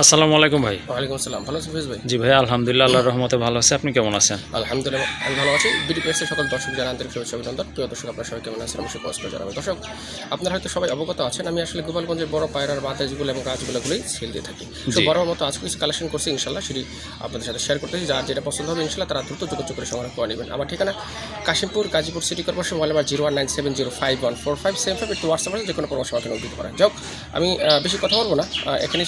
আসসালামু আলাইকুম ভাই। ওয়ালাইকুম আসসালাম। ভালো আছেন ফিরোজ ভাই? জি ভাই, আলহামদুলিল্লাহ, আল্লাহর রহমতে ভালো আছে। আপনি কেমন আছেন? আলহামদুলিল্লাহ আমি ভালো আছি। বিডি প্রেসের সকল দর্শক যারা আন্তরিক শুভেচ্ছা অভিনন্দন। প্রিয় দর্শক, আপনারা সবাই কেমন আছেন অবশ্যই কষ্ট করে জানাবেন। দর্শক, আপনারা হয়তো সবাই অবগত আছেন আমি আসলে গোপালগঞ্জের বড় পায়রার বাতাসগুলো এবং গাছগুলোগুলোই সেল দিয়ে থাকি। তো বড় মতো আজকে কিছু কালেকশন করছি, ইনশাল্লাহ সেটি আপনাদের সাথে শেয়ার করতেছি। যার যেটা পছন্দ হবে ইনশাল্লাহ তারা দ্রুত যোগাযোগ করে সংগ্রহ করে নেবেন। আমার ঠিকানা Kashimpur, Gazipur city corporation, mobile number 01970514575 একটু হোয়াটসঅ্যাপ আছে, যে কোনো পরামর্শ আমাকে দিতে পারেন। যাক, আমি বেশি কথা বলবো না, এখানে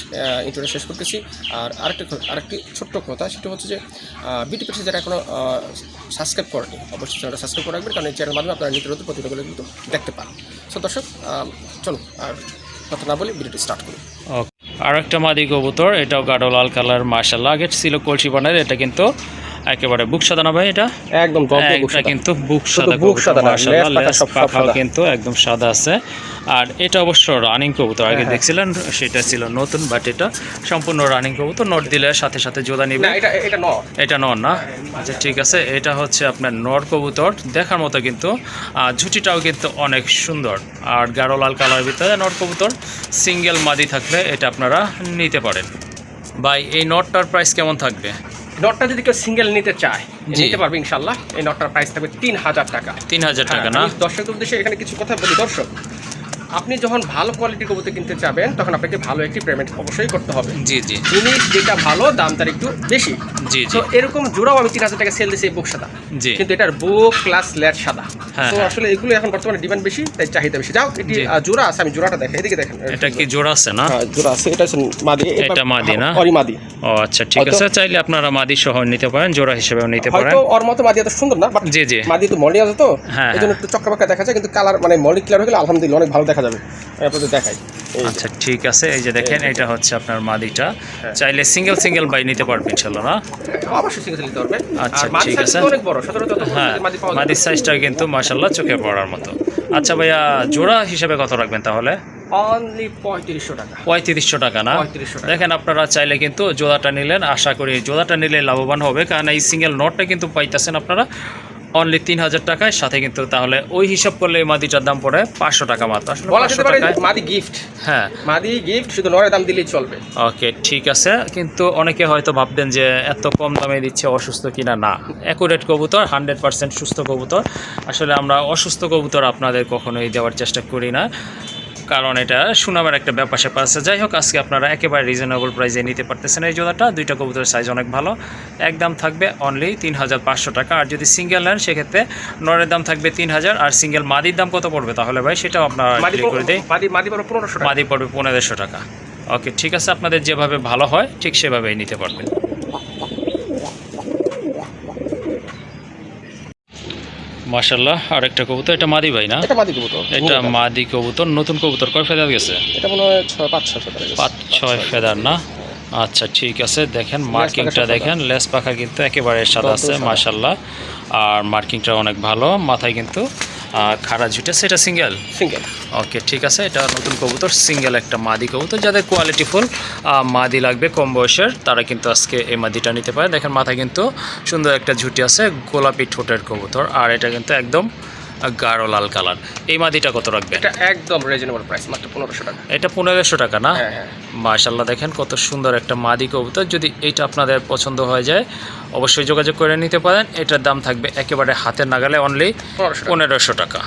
ইন্টারভিউ শেষ করতেছি। আর আরেকটি ছোট্ট কথা, সেটা হচ্ছে যে বিডি প্রেসে যারা এখনও সাবস্ক্রাইব করেনি অবশ্যই চ্যানেলটা সাবস্ক্রাইব করে রাখবেন, কারণ এই চ্যানেলের মাধ্যমে আপনারা নিত্য নতুন প্রতিটাগুলো কিন্তু দেখতে পান। সো দর্শক, চলুন আর কথা না বলে ভিডিওটি স্টার্ট করি। আর একটা মাদি কবুতর, এটাও গাঢ় লাল কালার, মাশাআল্লাহ। আগে ছিল কলসি বানের, এটা কিন্তু একেবারে বুক সাদা না ভাই? এটা একদম এটা কিন্তু বুক সাদা, মাশাআল্লাহ। লেজ পাখাও কিন্তু একদম সাদা আছে। আর এটা অবশ্য রানিং কবুতর, আগে দেখছিলেন সেটা ছিল নতুন, বাট এটা সম্পূর্ণ রানিং কবুতর। নট দিলে সাথে সাথে জোড়া নিবে। এটা নর না? আচ্ছা ঠিক আছে, এটা হচ্ছে আপনার নর কবুতর, দেখার মতো কিন্তু ঝুটিটাও কিন্তু অনেক সুন্দর। আর গাঢ় লাল কালার ভিতরে নর কবুতর, সিঙ্গেল মাদি থাকলে এটা আপনারা নিতে পারেন। ভাই, এই নটটার প্রাইস কেমন থাকবে? নটটা যদি কেউ সিঙ্গেল নিতে চায় নিতে পারবে ইনশাল্লাহ। এই নটটার প্রাইস থাকবে 3000 টাকা। 3000 টাকা না? দর্শকদের উদ্দেশ্যে এখানে কিছু কথা বলি। দর্শক, আপনি যখন ভালো কোয়ালিটির কবুতর কিনতে চাবেন তখন আপনাকে ভালো একটি পেমেন্ট অবশ্যই করতে হবে। জি জি, জিনিস যেটা ভালো দাম তার একটু বেশি। জি জি। তো এরকম জোড়াও আমি 3000 টাকা সেল দিয়েছি, বুক সাদা, জি, কিন্তু এটার বুক প্লাস লেট সাদা। হ্যাঁ, তো আসলে এগুলো এখন বর্তমানে ডিমান্ড বেশি, তাই চাহিদা বেশি। যাও, এটি জোড়া আছে, আমি জোড়াটা দেখেন, এদিকে দেখেন। এটা কি জোড়া আছে না? হ্যাঁ জোড়া আছে, এটা হচ্ছে মাদি। এটা মাদি না? অরি মাদি। ও আচ্ছা ঠিক আছে, চাইলে আপনারা মাদি সহ নিতে পারেন, জোড়া হিসেবেও নিতে পারেন। হয়তো ওর মতো মাদি এত সুন্দর না, বাট জি জি, মাদি তো মলি আছে, তো হ্যাঁ, এইজন্য একটু চক্কাবাক্কা দেখা যায়, কিন্তু কালার মানে মলি ক্লিয়ার হয়ে গেলে আলহামদুলিল্লাহ অনেক ভালো দেখা যাবে। আমি আপনাদের দেখাই। আচ্ছা ঠিক আছে, এই যে দেখেন, এটা হচ্ছে আপনার মাদিটা। চাইলে সিঙ্গেল সিঙ্গেল বাই নিতে পারবেন ইনশাআল্লাহ না? অবশ্যই সিঙ্গেল নিতে পারবে। আচ্ছা ঠিক আছে, অনেক বড়, 17 যত হ্যাঁ, মাদির সাইজটা কিন্তু মাশাআল্লাহ চোখে পড়ার মতো। আচ্ছা ভাইয়া, জোড়া হিসেবে কত রাখবেন তাহলে? অনলি 3500 টাকা। 3500 টাকা না? দেখেন, আপনারা চাইলে কিন্তু জোড়াটা নিলেন, আশা করি জোড়াটা নিলে লাভবান হবে, কারণ এই সিঙ্গেল নটটা কিন্তু পাইতেছেন আপনারা অনলি 3000 টাকায়। সাথে কিন্তু তাহলে ওই হিসাব করলে এই মাদিটার দাম পড়ে 500 টাকা মাত্র। আসলে 500 টাকায় মাদি গিফট। হ্যাঁ, মাদি গিফট, শুধু নরের দাম দিলেই চলবে। ওকে ঠিক আছে। কিন্তু অনেকে হয়তো ভাববেন যে এত কম দামে দিচ্ছে, অসুস্থ কিনা। না, অ্যাকুরেট কবুতর, 100% সুস্থ কবুতর। আসলে আমরা অসুস্থ কবুতর আপনাদের কখনোই দেওয়ার চেষ্টা করি না, কারণ এটা সুনামের একটা ব্যাপার স্যাপার আছে। যাই হোক, আজকে আপনারা একেবারে রিজনেবল প্রাইসে নিতে পারতেছেন এই জোড়াটা। দুইটা কবুতরের সাইজ অনেক ভালো। একদম থাকবে অনলি 3500 টাকা। আর যদি সিঙ্গেল নেন সেক্ষেত্রে নরের দাম থাকবে 3000। আর সিঙ্গেল মাদির দাম কত পড়বে তাহলে ভাই, সেটাও আপনারা করে দেয়। মাদি পড়বে 1500 টাকা। মাদি পড়বে 1500 টাকা। ওকে ঠিক আছে, আপনাদের যেভাবে ভালো হয় ঠিক সেভাবেই নিতে পারবেন। মাশাআল্লাহ, আর একটা কবুতর, এটা মাদি ভাই না? এটা মাদি কবুতর। এটা মাদি কবুতর, নতুন কবুতর। কয় ফেদার গেছে? এটা মনে হয় 5-6 ফেদার গেছে। 5-6 ফেদার না? আচ্ছা ঠিক আছে, দেখেন মার্কিংটা দেখেন, লেস পাখা কিন্তু একেবারে সাদা আছে মাশাআল্লাহ। আর মার্কিংটা অনেক ভালো, মাথায় কিন্তু খাড়া ঝুটে। সেটা সিঙ্গেল? সিঙ্গেল। ওকে ঠিক আছে, এটা নতুন কবুতর, সিঙ্গেল একটা মাদি কবুতর। যাদের কোয়ালিটিফুল মাদি লাগবে কম বয়সের, তারা কিন্তু আজকে এই মাদিটা নিতে পারে। দেখেন মাথায় কিন্তু সুন্দর একটা ঝুটি আছে, গোলাপি ঠোঁটের কবুতর। আর এটা কিন্তু একদম গাঢ় লাল কালার। এই মাদিটা কত রাখবেন? এটা একদম রিজনেবল প্রাইস, মাত্র 1500 টাকা। এটা 1500 টাকা না? হ্যাঁ। মাশাআল্লাহ, দেখেন কত সুন্দর একটা মাদি কবুতর। যদি এইটা আপনাদের পছন্দ হয়ে যায় অবশ্যই যোগাযোগ করে নিতে পারেন। এটার দাম থাকবে একেবারে হাতের নাগালে, অনলি 1500 টাকা।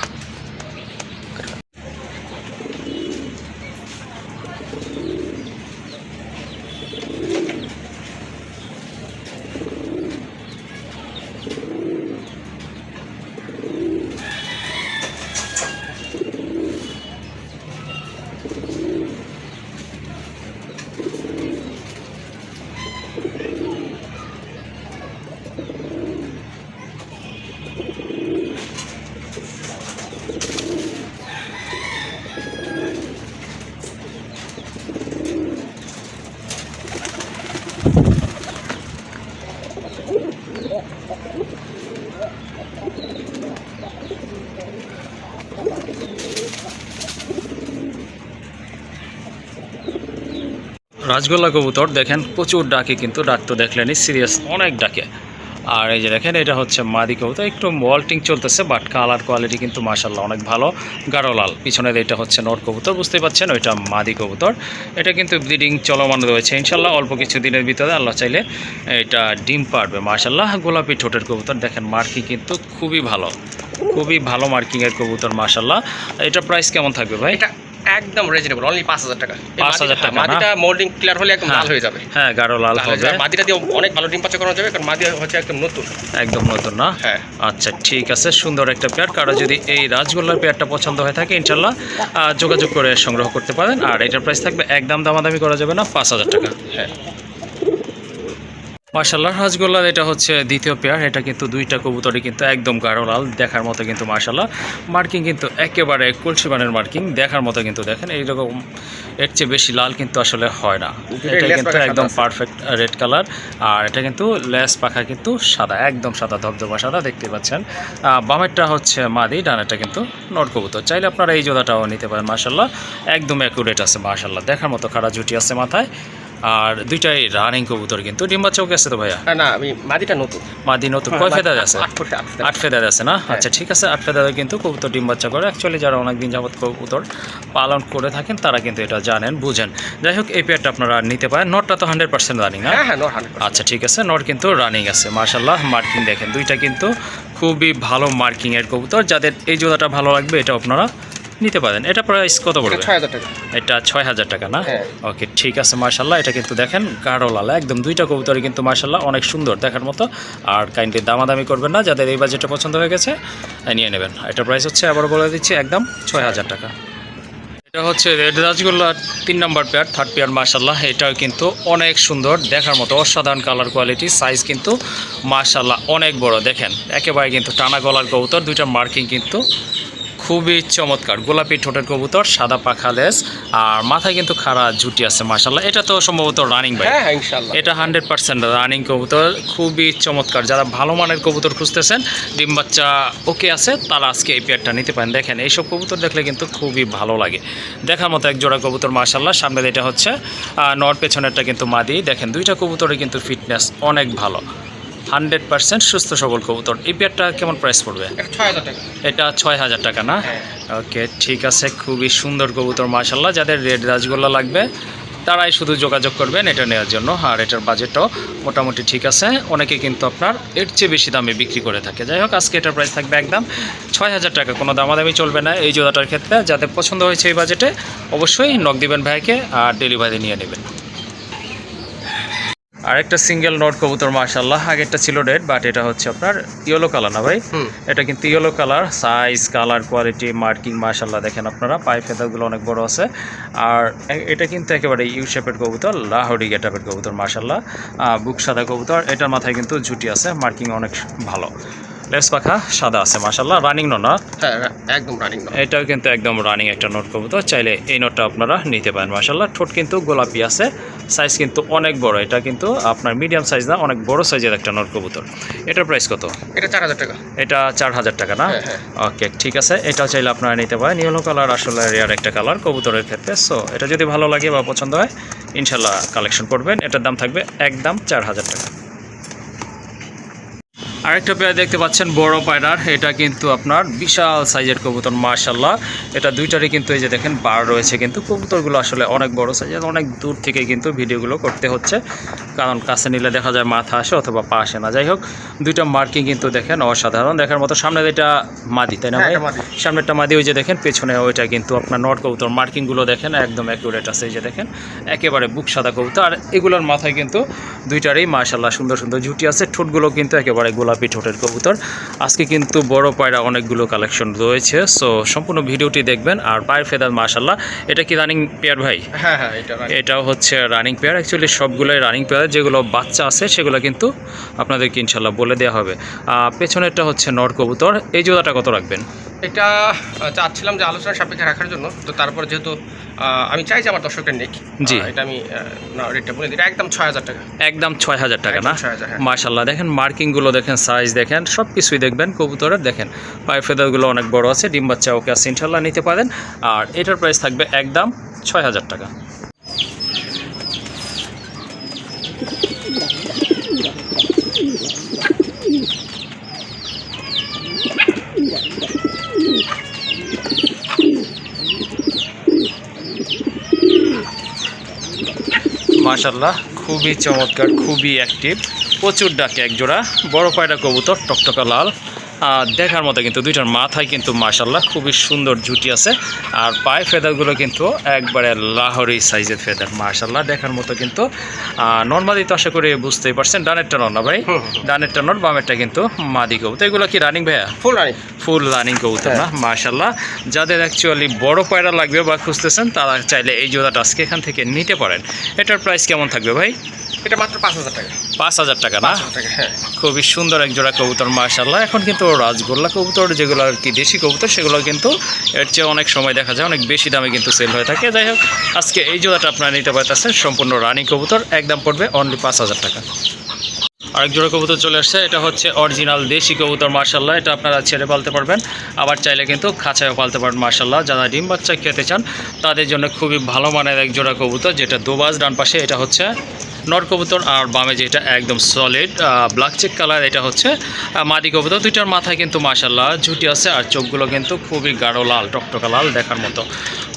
রাজগোল্লা কবুতর দেখেন প্রচুর ডাকে, কিন্তু ডাক তো দেখলেনি, সিরিয়াস অনেক ডাকে। আর এই যে দেখেন এটা হচ্ছে মাদি কবুতর, একটু মল্টিং চলতেছে বাট কালার কোয়ালিটি কিন্তু মাশাআল্লাহ অনেক ভালো, গাঢ় লাল। পিছনের এটা হচ্ছে নর কবুতর, বুঝতেই পাচ্ছেন ওইটা মাদি কবুতর। এটা কিন্তু ব্রিডিং চলমান রয়েছে ইনশাল্লাহ, অল্প কিছু দিনের ভিতরে আল্লাহ চাইলে এটা ডিম পারবে মাশাআল্লাহ। গোলাপি ঠোঁটের কবুতর, দেখেন মার্কিং কিন্তু খুবই ভালো, খুবই ভালো মার্কিংয়ের কবুতর মাশাআল্লাহ। এটা প্রাইস কেমন থাকবে ভাই? এটা একদম রিজনেবল, অনলি 5000 টাকা। 5000 টাকা না? মাদিটা মোল্ডিং ক্লিয়ার হলে একদম লাল হয়ে যাবে। হ্যাঁ, গাঢ় লাল হবে। মাদিটা দিয়ে অনেক ভালো ডিম বাচ্চা করানো যাবে, কারণ মাদি হচ্ছে একদম নতুন, একদম নতুন না? হ্যাঁ। আচ্ছা ঠিক আছে, সুন্দর একটা পেয়ার। কারো যদি এই রাজগোল্লার পেয়ারটা পছন্দ হয়ে থাকে ইনশাল্লাহ যোগাযোগ করে সংগ্রহ করতে পারেন। আর এটার প্রাইস থাকবে একদম দামাদামি করা যাবে না, 5000 টাকা। হ্যাঁ মাশাআল্লাহ রাজগোল্লার এটা হচ্ছে দ্বিতীয় পেয়ার। এটা কিন্তু দুইটা কবুতরই কিন্তু একদম গাঢ় লাল দেখার মতো, কিন্তু মাশাআল্লাহ মার্কিং কিন্তু একেবারে কলসিবানের মার্কিং দেখার মতো। কিন্তু দেখেন এইরকম এর চেয়ে বেশি লাল কিন্তু আসলে হয় না। এটা কিন্তু একদম পারফেক্ট রেড কালার। আর এটা কিন্তু লেস পাখা কিন্তু সাদা, একদম সাদা ধবধবা সাদা, দেখতে পাচ্ছেন। বামেরটা হচ্ছে মাদি, ডানেরটা কিন্তু নর কবুতর। চাইলে আপনারা এই জোড়াটাও নিতে পারেন মাশাআল্লাহ, একদম অ্যাকুরেট আছে মাশাআল্লাহ, দেখার মতো খাড়া জুটি আছে মাথায়। আর দুইটাই রানিং কবুতর কিন্তু। ডিম বাচ্চাও গেছে তো ভাইয়া? না, আমি মাদিটা নতুন। মাদি নতুন, কয় ফেদার আছে? 8 ফেদার আছে না? আচ্ছা ঠিক আছে, 8 ফেদারে কিন্তু কবুতর ডিম বাচ্চা করে। অ্যাকচুয়ালি যারা অনেকদিন যাবত কবুতর পালন করে থাকেন তারা কিন্তু এটা জানেন, বুঝেন। যাই হোক, এই পেয়ারটা আপনারা নিতে পারেন। নটটা তো 100% রানিং না? হ্যাঁ, নট 100%। আচ্ছা ঠিক আছে, নট কিন্তু রানিং আছে মাশাআল্লাহ। মার্কিং দেখেন, দুইটা কিন্তু খুবই ভালো মার্কিংয়ের কবুতর। যাদের এই জোড়াটা ভালো লাগবে এটা আপনারা নিতে পারেন। এটা প্রাইস কত পড়বে? 6000 টাকা। এটা 6000 টাকা না? হ্যাঁ। ওকে ঠিক আছে মাশাআল্লাহ। এটা কিন্তু দেখেন গাঢ় লাল একদম, দুইটা কবুতরই কিন্তু মাশাআল্লাহ অনেক সুন্দর দেখার মতো। আর কাইন্ডলি দামাদামি করবেন না, যাদের এই বাজেটটা পছন্দ হয়ে গেছে নিয়ে নেবেন। এটা প্রাইস হচ্ছে, আবার বলে দিচ্ছি, একদম 6000 টাকা। এটা হচ্ছে রেড রাজগোল্লা 3 নম্বর পেয়ার, থার্ড পেয়ার মাশাআল্লাহ। এটাও কিন্তু অনেক সুন্দর দেখার মতো, অসাধারণ কালার কোয়ালিটি, সাইজ কিন্তু মাশাআল্লাহ অনেক বড়। দেখেন একেবারে কিন্তু টানা গলার কবুতর, দুইটা মার্কিং কিন্তু খুবই চমৎকার। গোলাপি ঠোঁটের কবুতর, সাদা পাখা লেজ, আর মাথায় কিন্তু খাড়া জুটি আছে মাশাআল্লাহ। এটা তো সম্ভবত রানিং ভাই? হ্যাঁ ইনশাআল্লাহ, এটা 100% রানিং কবুতর, খুবই চমৎকার। যারা ভালো মানের কবুতর খুঁজতেছেন, ডিম বাচ্চা ওকে আছে, তারা আজকে এই পেয়ারটা নিতে পারেন। দেখেন এইসব কবুতর দেখলে কিন্তু খুবই ভালো লাগে দেখার মতো এক জোড়া কবুতর মাশাআল্লাহ। সামনে এটা হচ্ছে নর, পেছনেরটা কিন্তু মাদি। দেখেন দুইটা কবুতরের কিন্তু ফিটনেস অনেক ভালো, 100% সুস্থ সবল কবুতর। এই পেয়ারটা কেমন প্রাইস পড়বে? 6000 টাকা। এটা 6000 টাকা না? ওকে ঠিক আছে, খুবই সুন্দর কবুতর মাশাআল্লাহ। যাদের রেড রাজগোল্লা লাগবে তারাই শুধু যোগাযোগ করবেন এটা নেওয়ার জন্য। আর এটার বাজেটও মোটামুটি ঠিক আছে, অনেকে কিন্তু আপনার এর চেয়ে বেশি দামে বিক্রি করে থাকে। যাই হোক, আজকে এটার প্রাইস থাকবে একদম 6000 টাকা, কোনো দামাদামি চলবে না এই জোড়াটার ক্ষেত্রে। যাদের পছন্দ হয়েছে এই বাজেটে অবশ্যই নক দিবেন ভাইকে, আর ডেলিভারি নিয়ে নেবেন। আরেকটা সিঙ্গেল নট কবুতর মাশাআল্লাহ, আগেরটা ছিল রেড, বাট এটা হচ্ছে আপনার ইয়েলো কালার না ভাই? এটা কিন্তু yellow colour, size, colour, quality, marking মাশাআল্লাহ দেখেন আপনারা, পায়ে ফেদারগুলো অনেক বড় আছে। আর এটা কিন্তু একেবারে ইউ শেপের কবুতর, লাহোরি গেটাপের কবুতর মাশাআল্লাহ, বুক সাদা কবুতর। এটার মাথায় কিন্তু ঝুটি আছে, মার্কিং অনেক ভালো, লেস পাখা সাদা আছে মাশাআল্লাহ। রানিং নো না? হ্যাঁ একদম রানিং নট। এটাও কিন্তু একদম রানিং একটা নোট কবুতর, চাইলে এই নোটটা আপনারা নিতে পারেন মাশাআল্লাহ। ঠোঁট কিন্তু গোলাপি আছে, সাইজ কিন্তু অনেক বড়। এটা কিন্তু আপনার মিডিয়াম সাইজ না, অনেক বড় সাইজের একটা নোট কবুতর। এটার প্রাইস কত? এটা 4000 টাকা। এটা 4000 টাকা না? হ্যাঁ। ওকে ঠিক আছে, এটাও চাইলে আপনারা নিতে পারেন। ইয়েলো কালার আসলে রেয়ার একটা কালার কবুতরের ক্ষেত্রে। সো এটা যদি ভালো লাগে বা পছন্দ হয় ইনশাল্লাহ কালেকশন করবেন। এটার দাম থাকবে একদম 4000 টাকা। আরেকটা পেয়ার দেখতে পাচ্ছেন বড় পায়রার, এটা কিন্তু আপনার বিশাল সাইজের কবুতর মাশাআল্লাহ। এটা দুইটারই কিন্তু এই যে দেখেন বার রয়েছে, কিন্তু কবুতরগুলো আসলে অনেক বড় সাইজের, অনেক দূর থেকে কিন্তু ভিডিওগুলো করতে হচ্ছে, কারণ কাছে নিলে দেখা যায় মাথা আসে অথবা পা আসে না। যাই হোক, দুইটা মার্কিং কিন্তু দেখেন অসাধারণ দেখার মতো। সামনে এটা মাদি তাই না ভাই? সামনেরটা মাদি, ওই যে দেখেন পেছনে ওইটা কিন্তু আপনার নট কবুতর। মার্কিংগুলো দেখেন একদম অ্যাকুরেট আছে, এই যে দেখেন একেবারে বুক সাদা কবুতর। আর এগুলোর মাথায় কিন্তু দুইটারই মাশাআল্লাহ সুন্দর সুন্দর ঝুটি আছে। ঠোঁটগুলো কিন্তু একেবারে গোলাপি ঠোঁটের কবুতর। আজকে কিন্তু বড় পায়রা অনেকগুলো কালেকশন রয়েছে, সো সম্পূর্ণ ভিডিওটি দেখবেন। আর পায়ের ফেদার মাশাআল্লাহ। এটা কি রানিং পেয়ার ভাই? হ্যাঁ, এটাও হচ্ছে রানিং পেয়ার। অ্যাকচুয়ালি সবগুলোই রানিং পেয়ার, যেগুলো বাচ্চা আছে সেগুলো কিন্তু আপনাদেরকে ইনশাল্লাহ বলে দেওয়া হবে। পেছনেরটা হচ্ছে নর কবুতর। এই জোড়াটা কত রাখবেন? এটা চাচ্ছিলাম যে আলোচনার সাপেক্ষে রাখার জন্য, তো তারপর যেহেতু আমি চাই যে আমার দর্শকের নেক, জি এটা আমি রেটটা বলে দিই, একদম 6000 টাকা। একদম 6000 টাকা না? 6000, হ্যাঁ। মাশাআল্লাহ দেখেন মার্কিংগুলো দেখেন, সাইজ দেখেন, সব কিছুই দেখবেন কবুতরের। দেখেন পায়ের ফেদারগুলো অনেক বড় আছে, ডিম বাচ্চা ওকে আছে ইনশাল্লাহ নিতে পারেন। আর এটার প্রাইস থাকবে একদম 6000 টাকা। মাশাআল্লাহ খুবই চমৎকার, খুবই অ্যাক্টিভ, প্রচুর ডাকে এক জোড়া বড় পায়রা কবুতর, টকটকা লাল। দেখার মতো কিন্তু দুইটার মাথায় কিন্তু মাশাআল্লাহ খুবই সুন্দর জুটি আছে। আর পায়ে ফেদারগুলো কিন্তু একবারে লাহোরি সাইজের ফেদার, মাশাআল্লাহ দেখার মতো কিন্তু। নর্মালি তো আশা করি বুঝতেই পারছেন, ডানেরটা নর না ভাই? ডানেরটা নর, বামেরটা কিন্তু মাদি কবুতর। এগুলো কি রানিং ভাইয়া? Full running. ফুল রানিং কবুতর না? মাশাআল্লাহ। যাদের অ্যাকচুয়ালি বড় পায়রা লাগবে বা খুঁজতেছেন তারা চাইলে এই জোড়াটা আজকে এখান থেকে নিতে পারেন। এটার প্রাইস কেমন থাকবে ভাই? এটা মাত্র 5,000 টাকা। 5,000 টাকা না? 5,000 টাকা, হ্যাঁ। খুবই সুন্দর এক জোড়া কবুতর মাশাআল্লাহ। এখন কিন্তু রাজগোল্লা কবুতর যেগুলো আর কি দেশি কবুতর, সেগুলো কিন্তু এর চেয়ে অনেক সময় দেখা যায় অনেক বেশি দামে কিন্তু সেল হয়ে থাকে। যাই হোক, আজকে এই জোড়াটা আপনারা নিতে পারতেছেন, সম্পূর্ণ রানিং কবুতর, একদম পড়বে অনলি 5,000 টাকা। আরেক জোড়া কবুতর চলে আসছে, এটা হচ্ছে অরিজিনাল দেশি কবুতর মাশাআল্লাহ। এটা আপনারা ছেড়ে পালতে পারবেন, আবার চাইলে কিন্তু খাঁচায়ও পালতে পারবেন মাশাআল্লাহ। যারা ডিম বাচ্চা খেতে চান তাদের জন্য খুবই ভালো মানের এক জোড়া কবুতর, যেটা দোবাজ ডান পাশে এটা হচ্ছে নর কবুতর, আর বামে যেটা একদম সলিড ব্ল্যাক চেক কালার এটা হচ্ছে মাদি কবুতর। দুইটার মাথায় কিন্তু মাশাআল্লাহ ঝুটি আছে, আর চোখগুলো কিন্তু খুবই গাঢ় লাল, টকটকা লাল দেখার মতো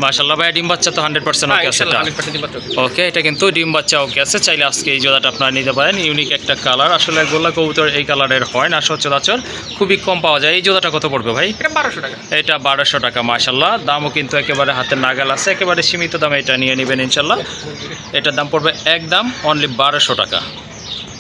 মাশাআল্লাহ। ভাই ডিম বাচ্চা তো 100% ওকে আছে? 100% ডিম বাচ্চা। ওকে, এটা কিন্তু ডিম বাচ্চা ওকে আছে। চাইলে আজকে এই জোড়াটা আপনারা নিতে পারেন, ইউনিক একটা কালার। আসলে গোল্লা কবুতর এই কালারের হয় না সচরাচর, খুবই কম পাওয়া যায়। এই জোড়াটা কত পড়বে ভাই? এটা 1200 টাকা। এটা 1200 টাকা মাশাআল্লাহ। দামও কিন্তু একেবারে হাতের নাগাল আছে, একেবারে সীমিত দামে এটা নিয়ে নেবেন ইনশাল্লাহ। এটার দাম পড়বে একদম অনলি 1200 টাকা।